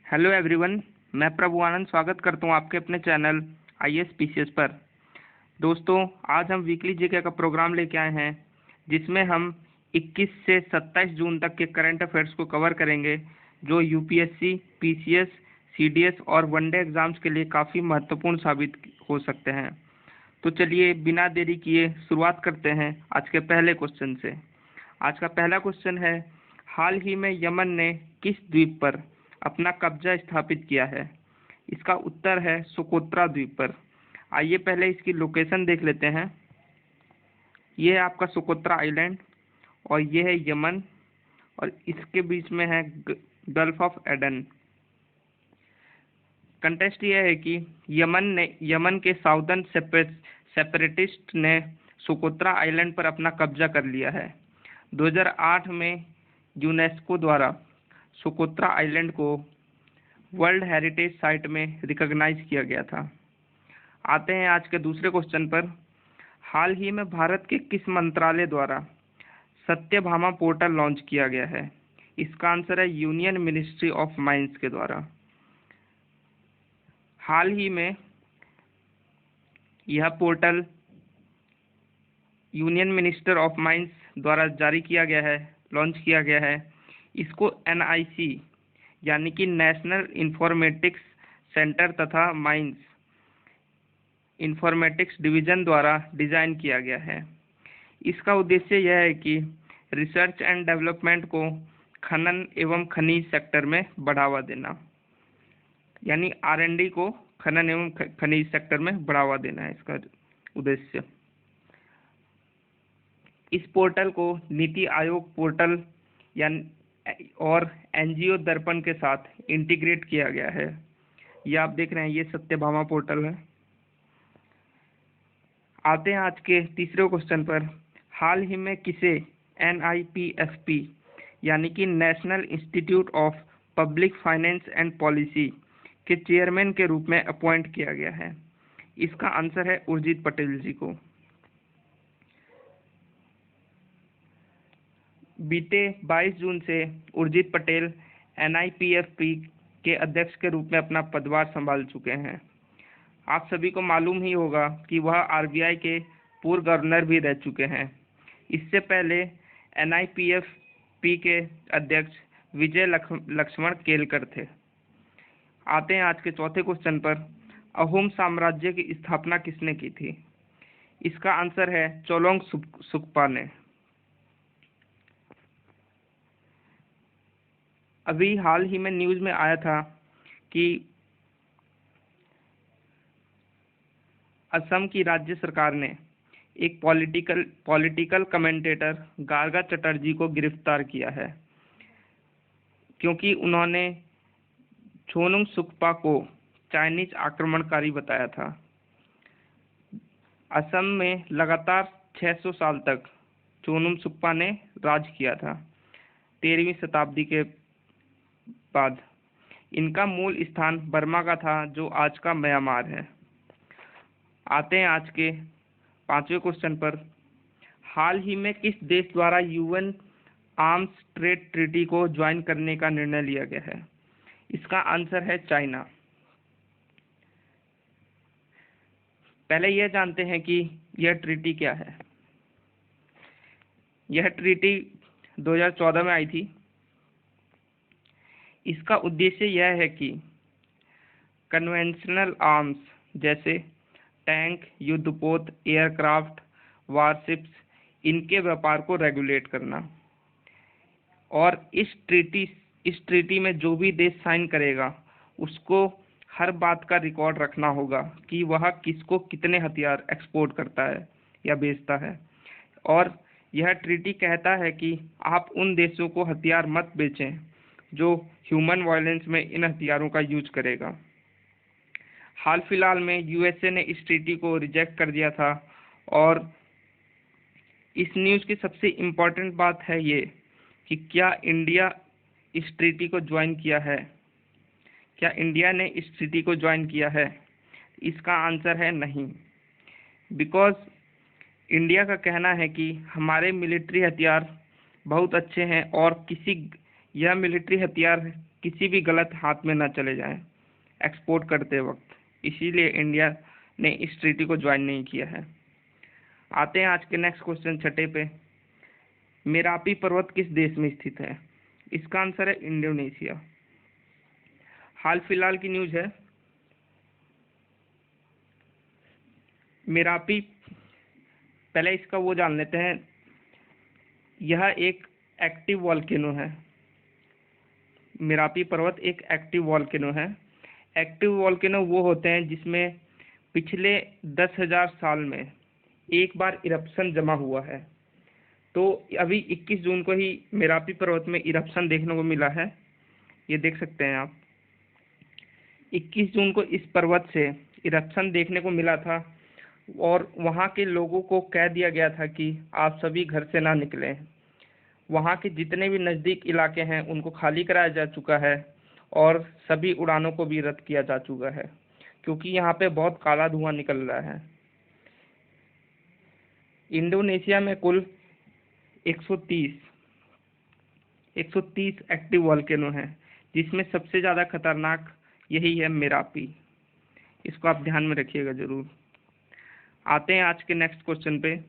Hello everyone, मैं प्रभु आनंद स्वागत करता हूं आपके अपने चैनल आईएएस पीसीएस पर। दोस्तों, आज हम वीकली जीके का प्रोग्राम लेके आए हैं जिसमें हम 21 से 27 जून तक के करंट अफेयर्स को कवर करेंगे जो यूपीएससी, पीसीएस, सीडीएस और वनडे एग्जाम्स के लिए काफ़ी महत्वपूर्ण साबित हो सकते हैं। तो चलिए बिना देरी किए शुरुआत करते हैं आज के पहले क्वेश्चन से। आज का पहला क्वेश्चन है, हाल ही में यमन ने किस द्वीप पर अपना कब्जा स्थापित किया है? इसका उत्तर है सोकोत्रा द्वीप पर। आइए पहले इसकी लोकेशन देख लेते हैं। ये है आपका सोकोत्रा आइलैंड और ये है यमन और इसके बीच में है गल्फ ऑफ एडन। कंटेस्ट ये है कि यमन के साउदर्न सेपरेटिस्ट ने सोकोत्रा आइलैंड पर अपना कब्जा कर लिया है। 2008 में यूनेस्को द्वारा सोकोत्रा आइलैंड को वर्ल्ड हेरिटेज साइट में रिकॉग्नाइज किया गया था। आते हैं आज के दूसरे क्वेश्चन पर। हाल ही में भारत के किस मंत्रालय द्वारा सत्यभामा पोर्टल लॉन्च किया गया है? इसका आंसर है यूनियन मिनिस्ट्री ऑफ माइंस के द्वारा। हाल ही में यह portal union minister of mines द्वारा जारी किया गया है, लॉन्च किया गया है। इसको एनआईसी यानी कि नेशनल इंफॉर्मेटिक्स सेंटर तथा माइंस इंफॉर्मेटिक्स डिवीजन द्वारा डिजाइन किया गया है। इसका उद्देश्य यह है कि रिसर्च एंड डेवलपमेंट को खनन एवं खनिज सेक्टर में बढ़ावा देना, यानी आरएनडी को खनन एवं खनिज सेक्टर में बढ़ावा देना है इसका उद्देश्य। इस पोर्टल को नीति आयोग पोर्टल और एनजीओ दर्पण के साथ इंटीग्रेट किया गया है। ये आप देख रहे हैं, ये सत्यभामा पोर्टल है। आते हैं आज के तीसरे क्वेश्चन पर। हाल ही में किसे NIPFP यानी कि national institute of public finance and policy के चेयरमैन के रूप में अपॉइंट किया गया है? इसका आंसर है उर्जित पटेल जी को। बीते 22 जून से उर्जित पटेल NIPFP के अध्यक्ष के रूप में अपना पदभार संभाल चुके हैं। आप सभी को मालूम ही होगा कि वह RBI के पूर्व गवर्नर भी रह चुके हैं। इससे पहले NIPFP के अध्यक्ष विजय लक्ष्मण केलकर थे। आते हैं आज के चौथे क्वेश्चन पर। अहोम साम्राज्य की स्थापना किसने की थी? इसका आंसर है चोलोंग सुकपा ने। अभी हाल ही में न्यूज़ में आया था कि असम की राज्य सरकार ने एक पॉलिटिकल कमेंटेटर गार्गा चटर्जी को गिरफ्तार किया है क्योंकि उन्होंने छोनुंग सुकपा को चाइनीज आक्रमणकारी बताया था। असम में लगातार 600 साल तक छोनुंग सुकपा ने राज किया था। 13वीं शताब्दी के बाद इनका मूल स्थान बर्मा का था, जो आज का म्यांमार है। आते हैं आज के पांचवें क्वेश्चन पर। हाल ही में किस देश द्वारा UN आर्म्स ट्रेड ट्रीटी को ज्वाइन करने का निर्णय लिया गया है? इसका आंसर है चाइना। पहले यह जानते हैं कि यह ट्रीटी क्या है। यह ट्रीटी 2014 में आई थी। इसका उद्देश्य यह है कि कन्वेंशनल आर्म्स जैसे टैंक, युद्धपोत, एयरक्राफ्ट, वारशिप्स, इनके व्यापार को रेगुलेट करना। और इस ट्रीटी में जो भी देश साइन करेगा उसको हर बात का रिकॉर्ड रखना होगा कि वह किसको कितने हथियार एक्सपोर्ट करता है या बेचता है। और यह ट्रीटी कहता है कि आप उन देशों को हथियार मत बेचें जो ह्यूमन वायलेंस में इन हथियारों का यूज करेगा। हाल फिलहाल में USA ने इस ट्रीटी को रिजेक्ट कर दिया था। और इस न्यूज़ की सबसे इम्पोर्टेंट बात है ये कि क्या इंडिया इस ट्रीटी को ज्वाइन किया है? क्या इंडिया ने इस ट्रीटी को ज्वाइन किया है? इसका आंसर है नहीं, बिकॉज इंडिया का कहना है कि हमारे मिलिट्री हथियार बहुत अच्छे हैं और यह मिलिट्री हथियार किसी भी गलत हाथ में न चले जाएं एक्सपोर्ट करते वक्त, इसीलिए इंडिया ने इस ट्रीटी को ज्वाइन नहीं किया है। आते हैं आज के नेक्स्ट क्वेश्चन छठे पे। मेरापी पर्वत किस देश में स्थित है? इसका आंसर है इंडोनेशिया। हाल फिलहाल की न्यूज है, मेरापी, पहले इसका वो जान लेते हैं। यह एक एक्टिव वॉल्केनो है। मेरापी पर्वत एक एक्टिव वॉल्केनो है। एक्टिव वॉल्केनो वो होते हैं जिसमें पिछले 10,000 साल में एक बार इरप्शन जमा हुआ है। तो अभी 21 जून को ही मेरापी पर्वत में इरप्शन देखने को मिला है, ये देख सकते हैं आप। 21 जून को इस पर्वत से इरप्शन देखने को मिला था और वहाँ के लोगों को कह दिया गया था कि आप सभी घर से ना निकलें। वहाँ के जितने भी नज़दीक इलाके हैं उनको खाली कराया जा चुका है और सभी उड़ानों को भी रद्द किया जा चुका है, क्योंकि यहाँ पे बहुत काला धुआं निकल रहा है। इंडोनेशिया में कुल 130 एक्टिव वॉल्केनो हैं, जिसमें सबसे ज़्यादा खतरनाक यही है मेरापी। इसको आप ध्यान में रखिएगा जरूर। आते हैं आज के नेक्स्ट क्वेश्चन पे।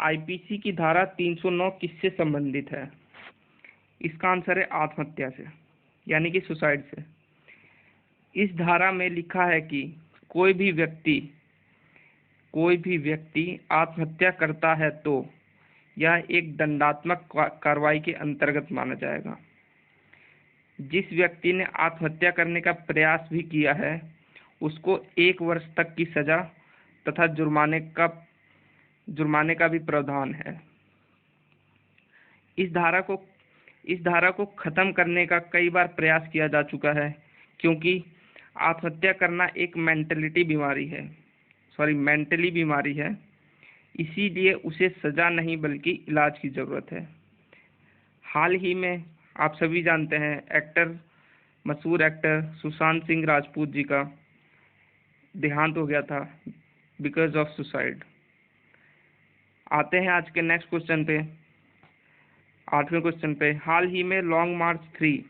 आईपीसी की धारा 309 किससे संबंधित है? इसका आंसर है आत्महत्या से, यानी कि सुसाइड से। इस धारा में लिखा है कि कोई भी व्यक्ति आत्महत्या करता है तो यह एक दंडात्मक कार्रवाई के अंतर्गत माना जाएगा। जिस व्यक्ति ने आत्महत्या करने का प्रयास भी किया है उसको 1 वर्ष तक की सजा तथा जुर्माने का भी प्रावधान है। इस धारा को खत्म करने का कई बार प्रयास किया जा चुका है, क्योंकि आत्महत्या करना एक मेंटली बीमारी है, इसीलिए उसे सजा नहीं बल्कि इलाज की ज़रूरत है। हाल ही में आप सभी जानते हैं मशहूर एक्टर सुशांत सिंह राजपूत जी का देहांत हो गया था बिकॉज ऑफ सुसाइड। आते हैं आज के नेक्स्ट क्वेश्चन पे, 8वें क्वेश्चन पे। हाल ही में लॉन्ग मार्च 3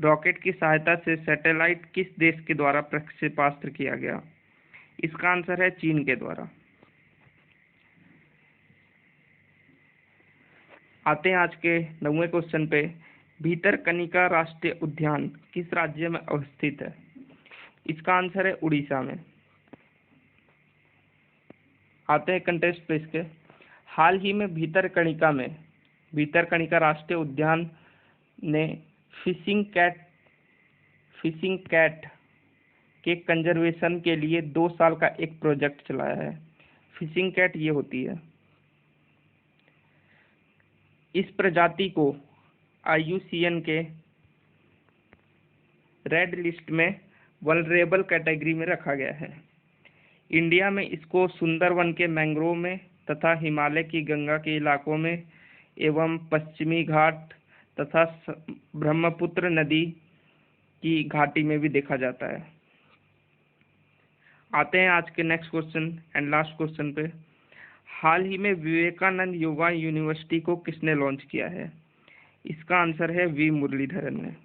रॉकेट की सहायता से सैटेलाइट किस देश के द्वारा प्रक्षेपास्त्र किया गया? इसका आंसर है चीन के द्वारा। आते हैं आज के 9वें क्वेश्चन पे। भीतरकनिका राष्ट्रीय उद्यान किस राज्य में अवस्थित है? इसका आंसर है उड़ीसा में। आते हैं कंटेस्ट पे इसके। हाल ही में भीतरकनिका राष्ट्रीय उद्यान ने फिशिंग कैट के कंजर्वेशन के लिए 2 साल का एक प्रोजेक्ट चलाया है। फिशिंग कैट ये होती है। इस प्रजाति को IUCN के रेड लिस्ट में वल्नरेबल कैटेगरी में रखा गया है। इंडिया में इसको सुंदरवन के मैंग्रोव में तथा हिमालय की गंगा के इलाकों में एवं पश्चिमी घाट तथा ब्रह्मपुत्र नदी की घाटी में भी देखा जाता है। आते हैं आज के next question and last question पे। हाल ही में विवेकानंद युवा यूनिवर्सिटी को किसने लॉन्च किया है? इसका आंसर है वी मुरलीधरन ने।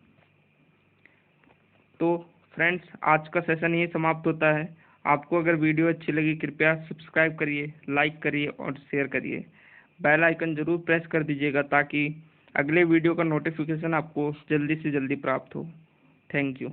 तो फ्रेंड्स, आज का सेशन ये समाप्त होता है। आपको अगर वीडियो अच्छी लगी कृपया सब्सक्राइब करिए, लाइक करिए और शेयर करिए। बेल आइकन जरूर प्रेस कर दीजिएगा ताकि अगले वीडियो का नोटिफिकेशन आपको जल्दी से जल्दी प्राप्त हो। Thank you.